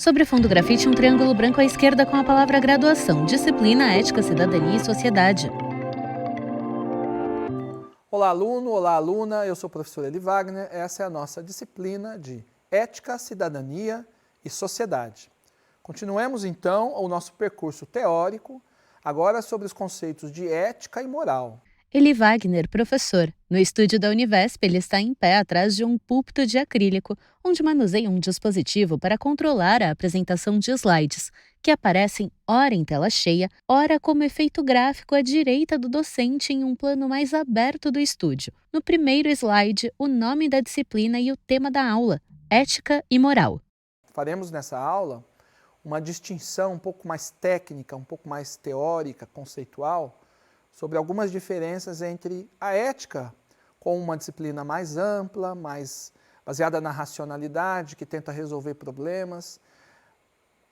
Sobre fundo grafite, um triângulo branco à esquerda com a palavra graduação, disciplina, ética, cidadania e sociedade. Olá, aluno, olá, aluna, eu sou o professor Eli Wagner, essa é a nossa disciplina de Ética, Cidadania e Sociedade. Continuemos então o nosso percurso teórico, agora sobre os conceitos de ética e moral. Eli Wagner, professor. No estúdio da Univesp, ele está em pé atrás de um púlpito de acrílico, onde manuseia um dispositivo para controlar a apresentação de slides, que aparecem ora em tela cheia, ora como efeito gráfico à direita do docente em um plano mais aberto do estúdio. No primeiro slide, o nome da disciplina e o tema da aula, ética e moral. Faremos nessa aula uma distinção um pouco mais técnica, um pouco mais teórica, conceitual, sobre algumas diferenças entre a ética, como uma disciplina mais ampla, mais baseada na racionalidade, que tenta resolver problemas,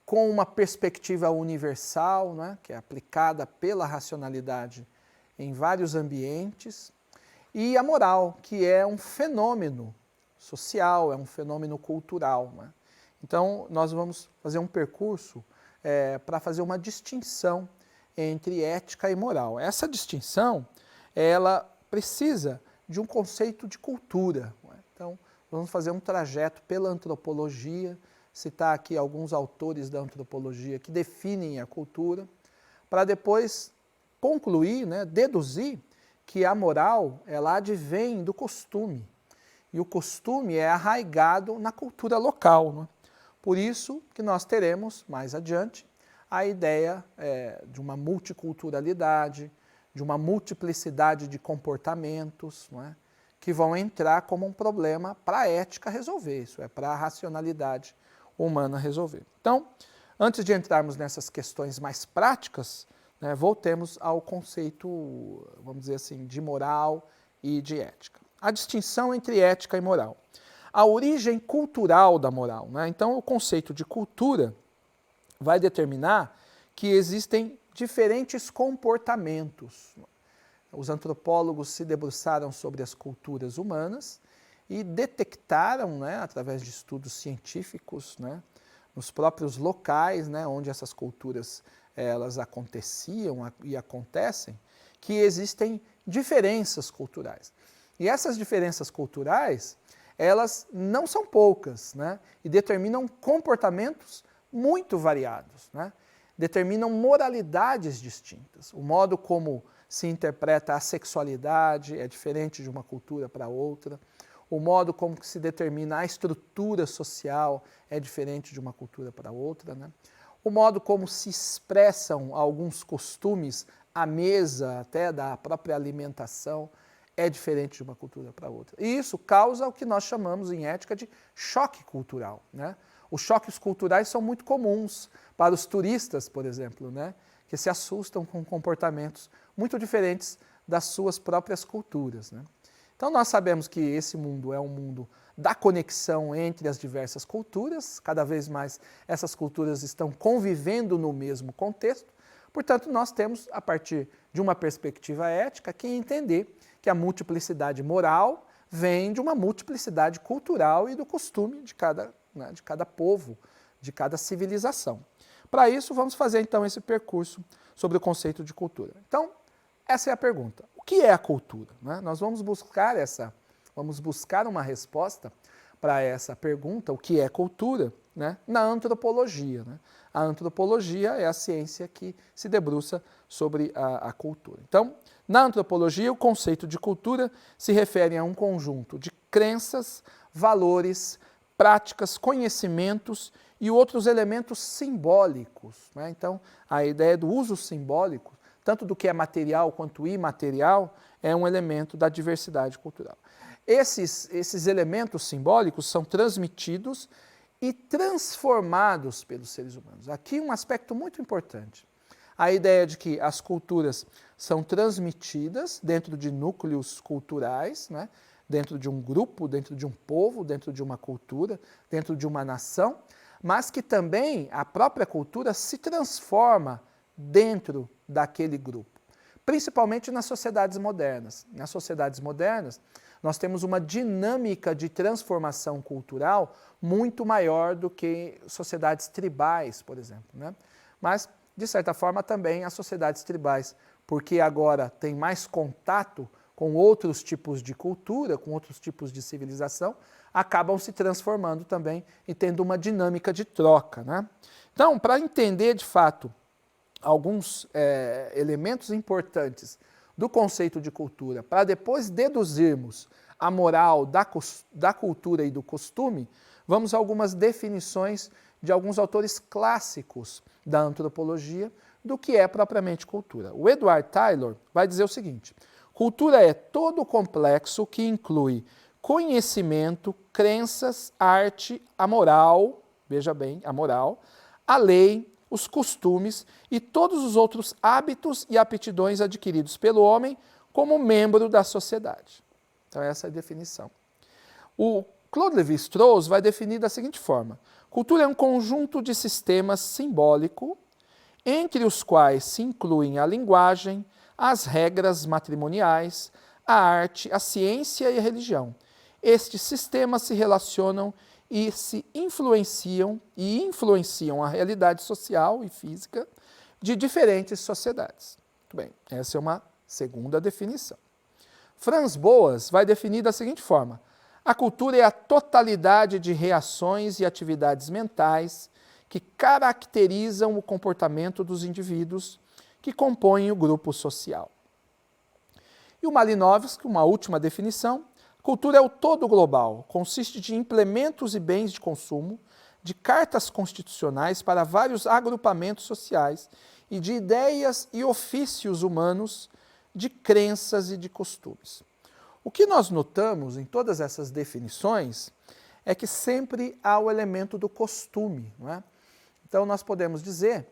com uma perspectiva universal, né, que é aplicada pela racionalidade em vários ambientes, e a moral, que é um fenômeno social, é um fenômeno cultural, né? Então, nós vamos fazer um percurso para fazer uma distinção entre ética e moral. Essa distinção, ela precisa de um conceito de cultura. Então, vamos fazer um trajeto pela antropologia, citar aqui alguns autores da antropologia que definem a cultura, para depois concluir, né, deduzir que a moral, ela advém do costume. E o costume é arraigado na cultura local, né? Por isso que nós teremos, mais adiante, a ideia de uma multiculturalidade, de uma multiplicidade de comportamentos, não é? Que vão entrar como um problema para a ética resolver, isso é, para a racionalidade humana resolver. Então, antes de entrarmos nessas questões mais práticas, né, voltemos ao conceito, vamos dizer assim, de moral e de ética. A distinção entre ética e moral. A origem cultural da moral, né? Então, o conceito de cultura vai determinar que existem diferentes comportamentos. Os antropólogos se debruçaram sobre as culturas humanas e detectaram, né, através de estudos científicos, né, nos próprios locais, né, onde essas culturas elas aconteciam e acontecem, que existem diferenças culturais. E essas diferenças culturais, elas não são poucas, né, e determinam comportamentos muito variados, né? Determinam moralidades distintas. O modo como se interpreta a sexualidade é diferente de uma cultura para outra. O modo como se determina a estrutura social é diferente de uma cultura para outra, né? O modo como se expressam alguns costumes à mesa, até da própria alimentação, é diferente de uma cultura para outra. E isso causa o que nós chamamos em ética de choque cultural, né? Os choques culturais são muito comuns para os turistas, por exemplo, né, que se assustam com comportamentos muito diferentes das suas próprias culturas, né? Então nós sabemos que esse mundo é um mundo da conexão entre as diversas culturas, cada vez mais essas culturas estão convivendo no mesmo contexto, portanto nós temos, a partir de uma perspectiva ética, que entender que a multiplicidade moral vem de uma multiplicidade cultural e do costume de cada povo, de cada civilização. Para isso, vamos fazer então esse percurso sobre o conceito de cultura. Então, essa é a pergunta. O que é a cultura? Né? Nós vamos buscar uma resposta para essa pergunta, o que é cultura, né, na antropologia, né? A antropologia é a ciência que se debruça sobre a cultura. Então, na antropologia, o conceito de cultura se refere a um conjunto de crenças, valores, práticas, conhecimentos e outros elementos simbólicos, né? Então, a ideia do uso simbólico, tanto do que é material quanto imaterial, é um elemento da diversidade cultural. Esses elementos simbólicos são transmitidos e transformados pelos seres humanos. Aqui um aspecto muito importante. A ideia de que as culturas são transmitidas dentro de núcleos culturais, né? Dentro de um grupo, dentro de um povo, dentro de uma cultura, dentro de uma nação, mas que também a própria cultura se transforma dentro daquele grupo, principalmente nas sociedades modernas. Nas sociedades modernas, nós temos uma dinâmica de transformação cultural muito maior do que sociedades tribais, por exemplo, né? Mas, de certa forma, também as sociedades tribais, porque agora tem mais contato com outros tipos de cultura, com outros tipos de civilização, acabam se transformando também e tendo uma dinâmica de troca, né? Então, para entender de fato alguns elementos importantes do conceito de cultura, para depois deduzirmos a moral da cultura e do costume, vamos a algumas definições de alguns autores clássicos da antropologia do que é propriamente cultura. O Edward Taylor vai dizer o seguinte: cultura é todo o complexo que inclui conhecimento, crenças, arte, a moral, veja bem, a moral, a lei, os costumes e todos os outros hábitos e aptidões adquiridos pelo homem como membro da sociedade. Então essa é a definição. O Claude Lévi-Strauss vai definir da seguinte forma: cultura é um conjunto de sistemas simbólico, entre os quais se incluem a linguagem, as regras matrimoniais, a arte, a ciência e a religião. Estes sistemas se relacionam e se influenciam a realidade social e física de diferentes sociedades. Muito bem, essa é uma segunda definição. Franz Boas vai definir da seguinte forma: a cultura é a totalidade de reações e atividades mentais que caracterizam o comportamento dos indivíduos que compõem o grupo social. E o Malinowski, uma última definição: cultura é o todo global, consiste de implementos e bens de consumo, de cartas constitucionais para vários agrupamentos sociais e de ideias e ofícios humanos, de crenças e de costumes. O que nós notamos em todas essas definições é que sempre há o elemento do costume, não é? Então nós podemos dizer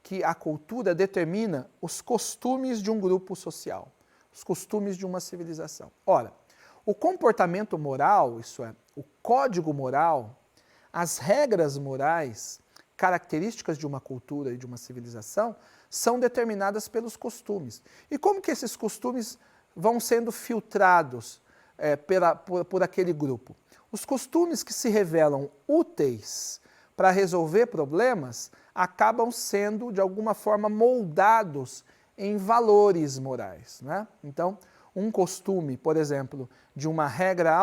que a cultura determina os costumes de um grupo social, os costumes de uma civilização. Ora, o comportamento moral, isso é, o código moral, as regras morais, características de uma cultura e de uma civilização, são determinadas pelos costumes. E como que esses costumes vão sendo filtrados por aquele grupo? Os costumes que se revelam úteis para resolver problemas acabam sendo, de alguma forma, moldados em valores morais, né? Então, um costume, por exemplo, de uma regra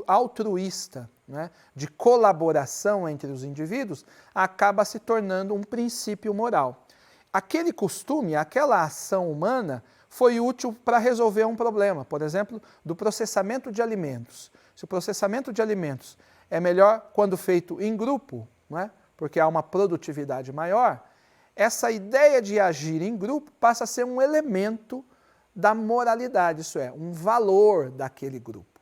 altruísta, né, de colaboração entre os indivíduos, acaba se tornando um princípio moral. Aquele costume, aquela ação humana, foi útil para resolver um problema, por exemplo, do processamento de alimentos. Se o processamento de alimentos é melhor quando feito em grupo, não é? Porque há uma produtividade maior, essa ideia de agir em grupo passa a ser um elemento da moralidade, isso é, um valor daquele grupo.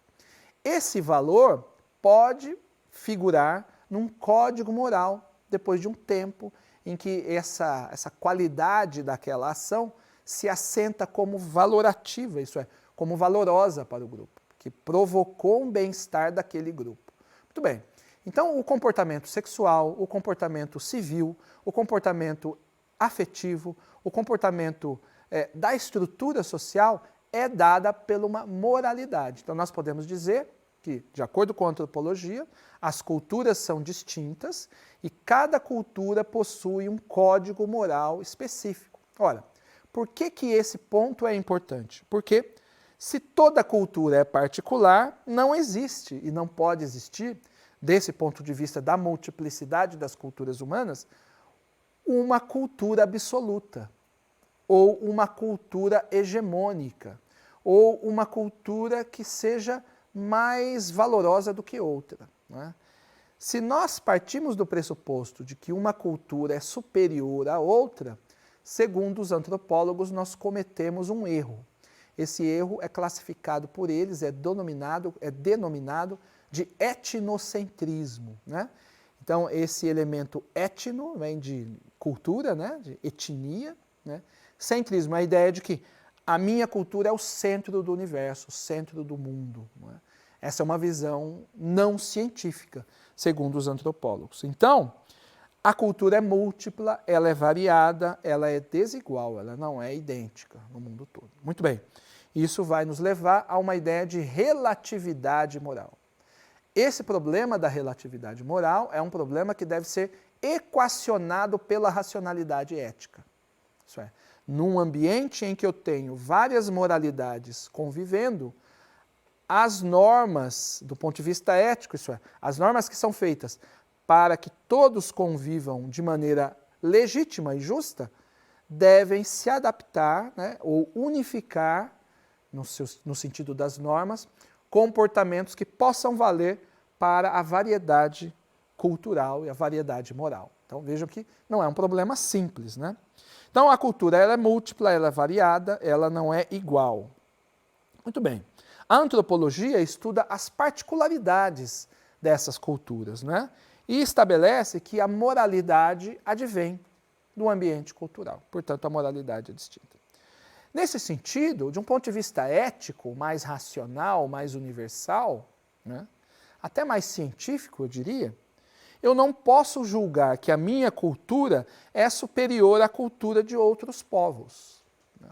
Esse valor pode figurar num código moral depois de um tempo em que essa qualidade daquela ação se assenta como valorativa, isso é, como valorosa para o grupo, que provocou um bem-estar daquele grupo. Muito bem, então o comportamento sexual, o comportamento civil, o comportamento afetivo, o comportamento da estrutura social é dada por uma moralidade. Então nós podemos dizer que, de acordo com a antropologia, as culturas são distintas e cada cultura possui um código moral específico. Ora, por que esse ponto é importante? Porque se toda cultura é particular, não existe e não pode existir, desse ponto de vista da multiplicidade das culturas humanas, uma cultura absoluta, ou uma cultura hegemônica, ou uma cultura que seja mais valorosa do que outra, não é? Se nós partimos do pressuposto de que uma cultura é superior à outra, segundo os antropólogos, nós cometemos um erro. Esse erro é classificado por eles, é denominado de etnocentrismo, né? Então, esse elemento etno vem de cultura, né? De etnia, né? Centrismo, a ideia de que a minha cultura é o centro do universo, o centro do mundo, não é? Essa é uma visão não científica, segundo os antropólogos. Então, a cultura é múltipla, ela é variada, ela é desigual, ela não é idêntica no mundo todo. Muito bem. Isso vai nos levar a uma ideia de relatividade moral. Esse problema da relatividade moral é um problema que deve ser equacionado pela racionalidade ética. Isso é, num ambiente em que eu tenho várias moralidades convivendo, as normas, do ponto de vista ético, isso é, as normas que são feitas para que todos convivam de maneira legítima e justa, devem se adaptar, né, ou unificar, no sentido das normas, comportamentos que possam valer para a variedade cultural e a variedade moral. Então vejam que não é um problema simples, né? Então a cultura ela é múltipla, ela é variada, ela não é igual. Muito bem. A antropologia estuda as particularidades dessas culturas, né? E estabelece que a moralidade advém do ambiente cultural. Portanto, a moralidade é distinta. Nesse sentido, de um ponto de vista ético, mais racional, mais universal, né, até mais científico, eu diria, eu não posso julgar que a minha cultura é superior à cultura de outros povos. Né?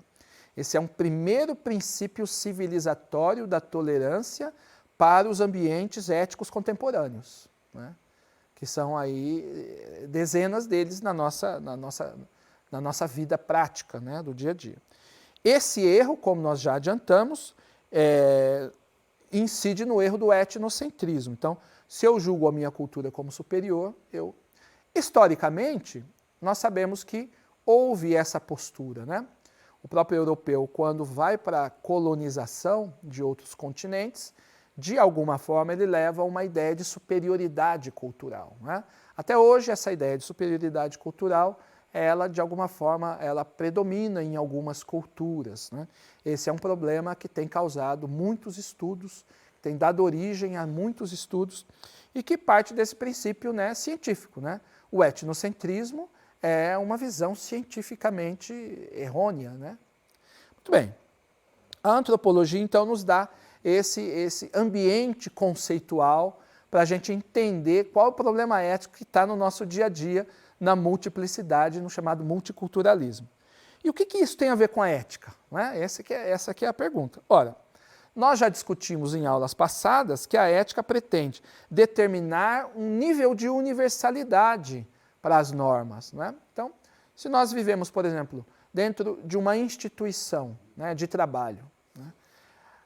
Esse é um primeiro princípio civilizatório da tolerância para os ambientes éticos contemporâneos, né? Que são aí dezenas deles na nossa vida prática, né, do dia a dia. Esse erro, como nós já adiantamos, incide no erro do etnocentrismo. Então, se eu julgo a minha cultura como superior, historicamente, nós sabemos que houve essa postura, né? O próprio europeu, quando vai para a colonização de outros continentes, de alguma forma ele leva uma ideia de superioridade cultural, né? Até hoje, essa ideia de superioridade cultural, ela, de alguma forma, ela predomina em algumas culturas, né? Esse é um problema que tem causado muitos estudos, tem dado origem a muitos estudos e que parte desse princípio, né, científico, né? O etnocentrismo é uma visão cientificamente errônea, né? Muito bem. A antropologia, então, nos dá esse ambiente conceitual para a gente entender qual é o problema ético que está no nosso dia a dia, na multiplicidade, no chamado multiculturalismo. E o que isso tem a ver com a ética? Né? Essa aqui é a pergunta. Ora, nós já discutimos em aulas passadas que a ética pretende determinar um nível de universalidade para as normas. Né? Então, se nós vivemos, por exemplo, dentro de uma instituição, né, de trabalho, né,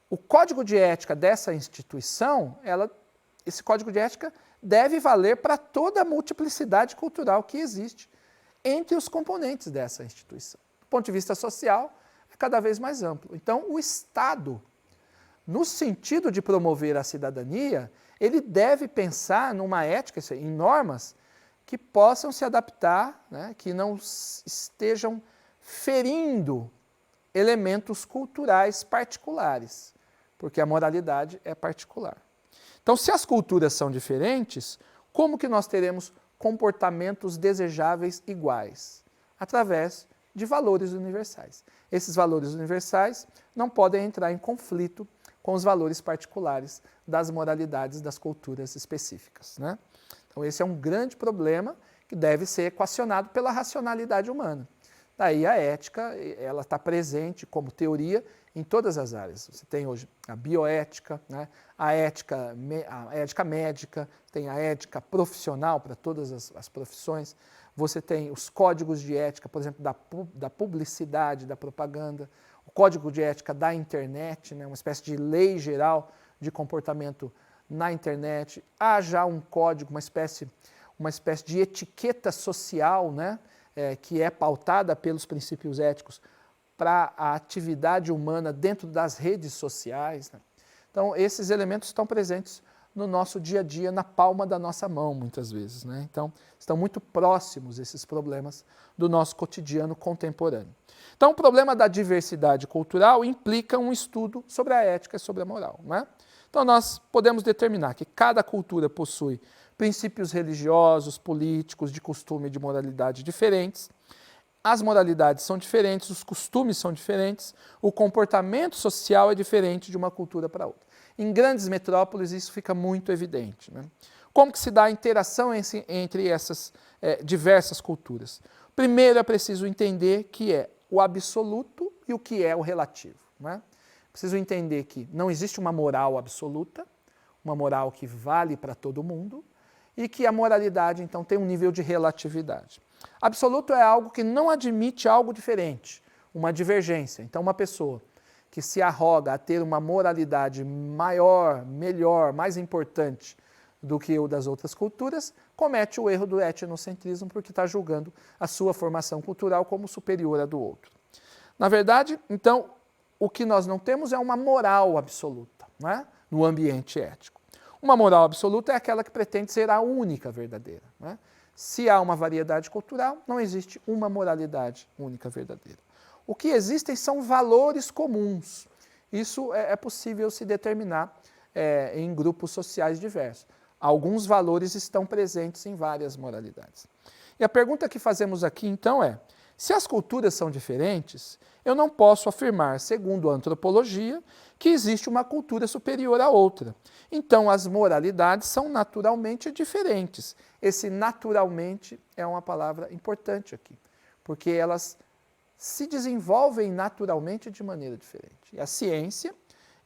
o código de ética dessa instituição, esse código de ética deve valer para toda a multiplicidade cultural que existe entre os componentes dessa instituição. Do ponto de vista social, é cada vez mais amplo. Então, o Estado, no sentido de promover a cidadania, ele deve pensar numa ética, em normas, que possam se adaptar, né, que não estejam ferindo elementos culturais particulares, porque a moralidade é particular. Então, se as culturas são diferentes, como que nós teremos comportamentos desejáveis iguais? Através de valores universais. Esses valores universais não podem entrar em conflito com os valores particulares das moralidades das culturas específicas, né? Então, esse é um grande problema que deve ser equacionado pela racionalidade humana. Daí a ética, ela está presente como teoria em todas as áreas. Você tem hoje a bioética, né? a ética médica, tem a ética profissional para todas as profissões. Você tem os códigos de ética, por exemplo, da publicidade, da propaganda, o código de ética da internet, né? Uma espécie de lei geral de comportamento na internet. Há já um código, uma espécie de etiqueta social, né? Que é pautada pelos princípios éticos para a atividade humana dentro das redes sociais, né? Então, esses elementos estão presentes no nosso dia a dia, na palma da nossa mão, muitas vezes, né? Então, estão muito próximos esses problemas do nosso cotidiano contemporâneo. Então, o problema da diversidade cultural implica um estudo sobre a ética e sobre a moral, né? Então, nós podemos determinar que cada cultura possui princípios religiosos, políticos, de costume e de moralidade diferentes. As moralidades são diferentes, os costumes são diferentes, o comportamento social é diferente de uma cultura para outra. Em grandes metrópoles isso fica muito evidente, né? Como que se dá a interação entre essas diversas culturas? Primeiro é preciso entender que é o absoluto e o que é o relativo, né? Preciso entender que não existe uma moral absoluta, uma moral que vale para todo mundo, e que a moralidade, então, tem um nível de relatividade. Absoluto é algo que não admite algo diferente, uma divergência. Então, uma pessoa que se arroga a ter uma moralidade maior, melhor, mais importante do que o das outras culturas, comete o erro do etnocentrismo porque está julgando a sua formação cultural como superior à do outro. Na verdade, então, o que nós não temos é uma moral absoluta, não é? No ambiente ético. Uma moral absoluta é aquela que pretende ser a única verdadeira. Não é? Se há uma variedade cultural, não existe uma moralidade única verdadeira. O que existem são valores comuns. Isso é possível se determinar em grupos sociais diversos. Alguns valores estão presentes em várias moralidades. E a pergunta que fazemos aqui, então, é: se as culturas são diferentes, eu não posso afirmar, segundo a antropologia, que existe uma cultura superior à outra. Então, as moralidades são naturalmente diferentes. Esse naturalmente é uma palavra importante aqui, porque elas se desenvolvem naturalmente de maneira diferente. E a ciência,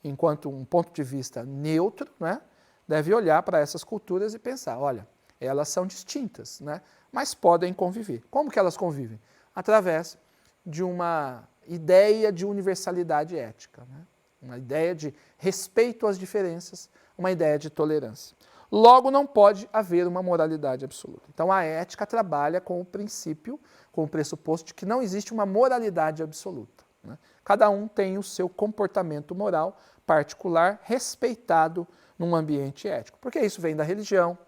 enquanto um ponto de vista neutro, né, deve olhar para essas culturas e pensar, olha, elas são distintas, né, mas podem conviver. Como que elas convivem? Através de uma ideia de universalidade ética, né? Uma ideia de respeito às diferenças, uma ideia de tolerância. Logo, não pode haver uma moralidade absoluta. Então, a ética trabalha com o princípio, com o pressuposto de que não existe uma moralidade absoluta, né? Cada um tem o seu comportamento moral particular, respeitado num ambiente ético. Porque isso vem da religião,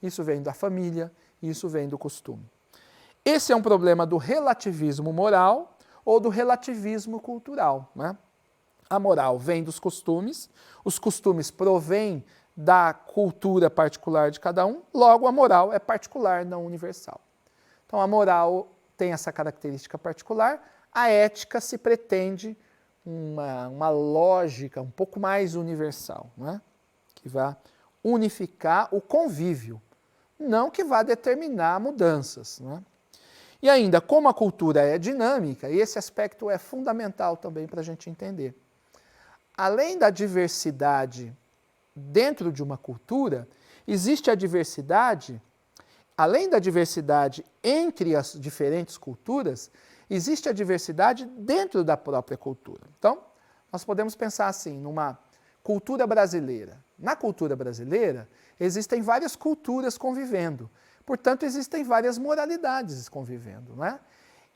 isso vem da família, isso vem do costume. Esse é um problema do relativismo moral ou do relativismo cultural, né? A moral vem dos costumes, os costumes provêm da cultura particular de cada um, logo a moral é particular, não universal. Então a moral tem essa característica particular, a ética se pretende uma lógica um pouco mais universal, né? Que vai unificar o convívio, não que vá determinar mudanças, né? E ainda, como a cultura é dinâmica, e esse aspecto é fundamental também para a gente entender, além da diversidade dentro de uma cultura, existe a diversidade, além da diversidade entre as diferentes culturas, existe a diversidade dentro da própria cultura. Então, nós podemos pensar assim, numa cultura brasileira. Na cultura brasileira, existem várias culturas convivendo. Portanto, existem várias moralidades convivendo, não é?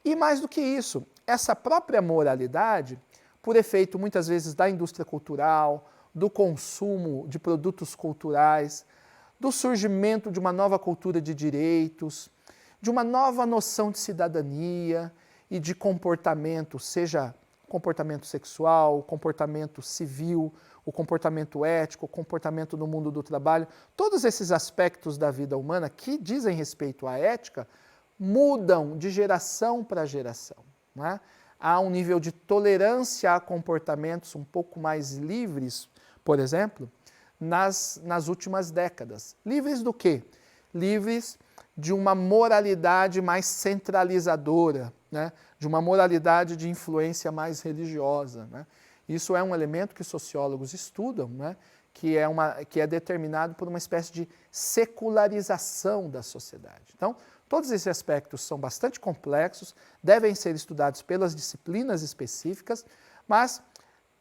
E mais do que isso, essa própria moralidade, por efeito muitas vezes da indústria cultural, do consumo de produtos culturais, do surgimento de uma nova cultura de direitos, de uma nova noção de cidadania e de comportamento, seja comportamento sexual, comportamento civil, o comportamento ético, o comportamento no mundo do trabalho, todos esses aspectos da vida humana que dizem respeito à ética mudam de geração para geração, não é? Há um nível de tolerância a comportamentos um pouco mais livres, por exemplo, nas últimas décadas. Livres do quê? Livres de uma moralidade mais centralizadora, né? De uma moralidade de influência mais religiosa, né? Isso é um elemento que sociólogos estudam, né? que é determinado por uma espécie de secularização da sociedade. Então, todos esses aspectos são bastante complexos, devem ser estudados pelas disciplinas específicas, mas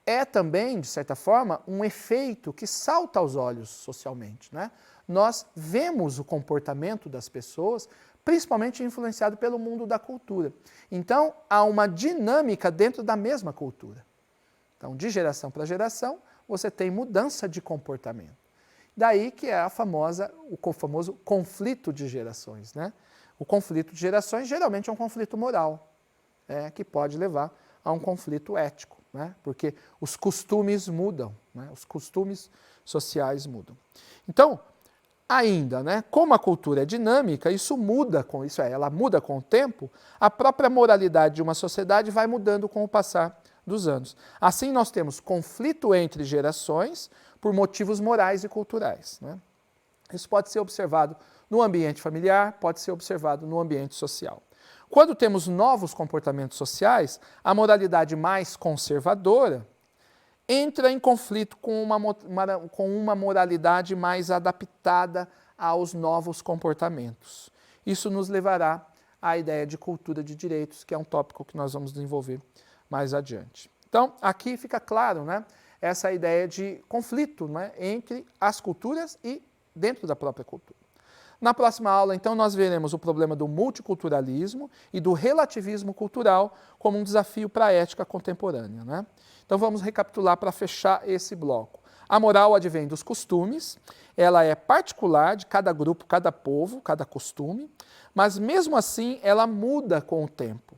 é também, de certa forma, um efeito que salta aos olhos socialmente, né? Nós vemos o comportamento das pessoas, principalmente influenciado pelo mundo da cultura. Então, há uma dinâmica dentro da mesma cultura. Então, de geração para geração, você tem mudança de comportamento. Daí que é o famoso conflito de gerações, né? O conflito de gerações geralmente é um conflito moral, que pode levar a um conflito ético, né? Porque os costumes mudam, né? Os costumes sociais mudam. Então, ainda, né, como a cultura é dinâmica, isso muda com isso, ela muda com o tempo, a própria moralidade de uma sociedade vai mudando com o passar dos anos. Assim, nós temos conflito entre gerações por motivos morais e culturais, né? Isso pode ser observado no ambiente familiar, pode ser observado no ambiente social. Quando temos novos comportamentos sociais, a moralidade mais conservadora, entra em conflito com uma moralidade mais adaptada aos novos comportamentos. Isso nos levará à ideia de cultura de direitos, que é um tópico que nós vamos desenvolver mais adiante. Então, aqui fica claro, né, essa ideia de conflito, né, entre as culturas e dentro da própria cultura. Na próxima aula, então, nós veremos o problema do multiculturalismo e do relativismo cultural como um desafio para a ética contemporânea, né? Então, vamos recapitular para fechar esse bloco. A moral advém dos costumes, ela é particular de cada grupo, cada povo, cada costume, mas mesmo assim ela muda com o tempo.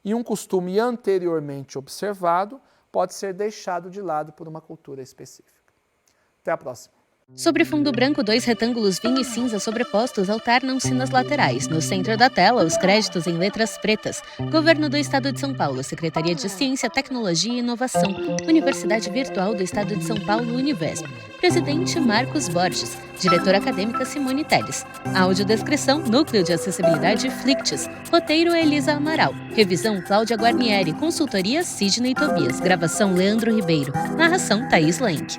E um costume anteriormente observado pode ser deixado de lado por uma cultura específica. Até a próxima. Sobre fundo branco, 2 retângulos vinho e cinza sobrepostos alternam-se nas laterais. No centro da tela, os créditos em letras pretas. Governo do Estado de São Paulo, Secretaria de Ciência, Tecnologia e Inovação, Universidade Virtual do Estado de São Paulo, Univesp. Presidente Marcos Borges, diretora acadêmica Simone Telles. Audiodescrição, Núcleo de Acessibilidade Flicts. Roteiro Elisa Amaral. Revisão Cláudia Guarnieri. Consultoria Sidney Tobias. Gravação Leandro Ribeiro. Narração Thaís Lenk.